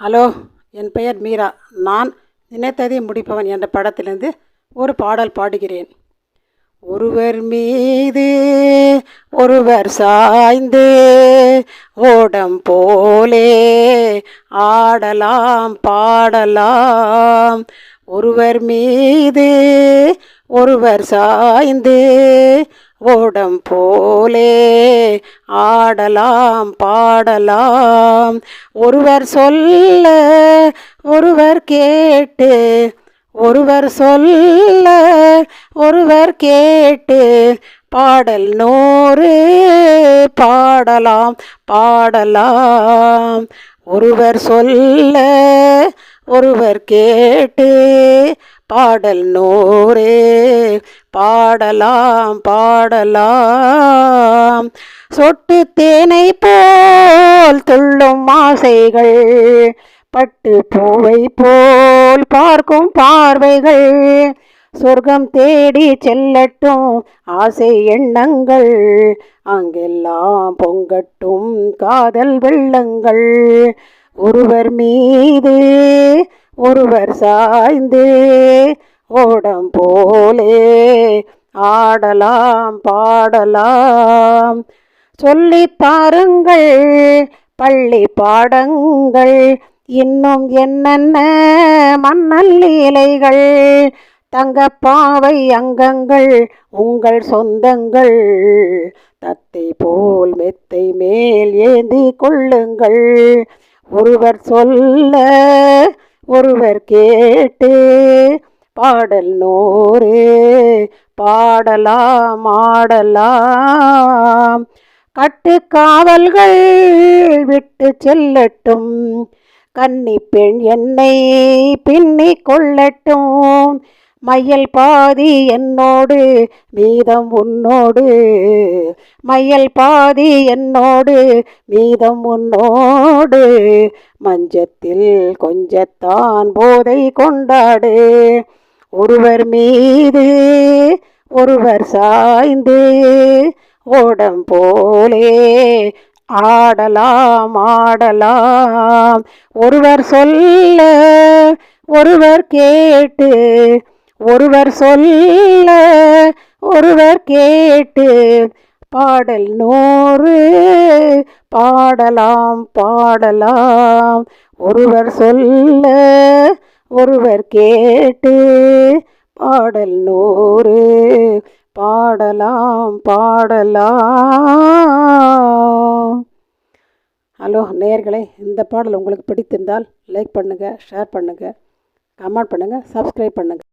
Hello, என் பெயர் மீரா. நான் நினைத்ததை முடிப்பவன் என்ற படத்திலிருந்து ஒரு பாடல் பாடுகிறேன். ஒருவர் மீது ஒருவர் சாய்ந்து ஓடம் போலே ஆடலாம் பாடலாம். ஒருவர் மீது ஒருவர் சாய்ந்து ஓடம் போலே ஆடலாம் பாடலாம். ஒருவர் சொல்ல ஒருவர் கேட்டு, ஒருவர் சொல்ல ஒருவர் கேட்டு பாடல் 100 பாடலாம் பாடலாம். ஒருவர் சொல்ல ஒருவர் கேட்டு பாடல் 100 பாடலாம் பாடலாம். சொட்டு தேனை போல் துள்ளும் ஆசைகள், பட்டு பூவை போல் பார்க்கும் பார்வைகள், சொர்க்கம் தேடி செல்லட்டும் ஆசை எண்ணங்கள், அங்கெல்லாம் பொங்கட்டும் காதல் வெள்ளங்கள். ஒருவர் மீது ஒருவர் சாய்ந்து ஓடம் போலே ஆடலாம் பாடலாம். சொல்லித் தாருங்கள் பள்ளி பாடங்கள், இன்னும் என்னென்ன மன்னல் லீலைகள், தங்கப்பாவை அங்கங்கள் உங்கள் சொந்தங்கள், தத்தை போல் மெத்தை மேல் ஏந்தி கொள்ளுங்கள். ஒருவர் சொல்ல ஒருவர் கேட்டு பாடல் 100 பாடலாம் ஆடலாம். கட்டுக்காவல்கள் விட்டு செல்லட்டும், கன்னி பெண் என்னை பின்னி கொள்ளட்டும், மையல் பாதி என்னோடு மீதம் உன்னோடு, மையல் பாதி என்னோடு மீதம் உன்னோடு, மஞ்சத்தில் கொஞ்சத்தான் போதை கொண்டாடு. ஒருவர் மீது ஒருவர் சாய்ந்து ஓடம் போலே ஆடலாம் ஆடலாம். ஒருவர் சொல்ல ஒருவர் கேட்டு, ஒருவர் சொல்ல ஒருவர் கேட்டு பாடல் 100 பாடலாம் பாடலாம். ஒருவர் சொல்ல ஒருவர் கேட்டு பாடல் 100 பாடலாம் பாடலாம். ஹலோ நேயர்களே, இந்த பாடல் உங்களுக்கு பிடித்திருந்தால் லைக் பண்ணுங்கள், ஷேர் பண்ணுங்கள், கமெண்ட் பண்ணுங்கள், சப்ஸ்கிரைப் பண்ணுங்கள்.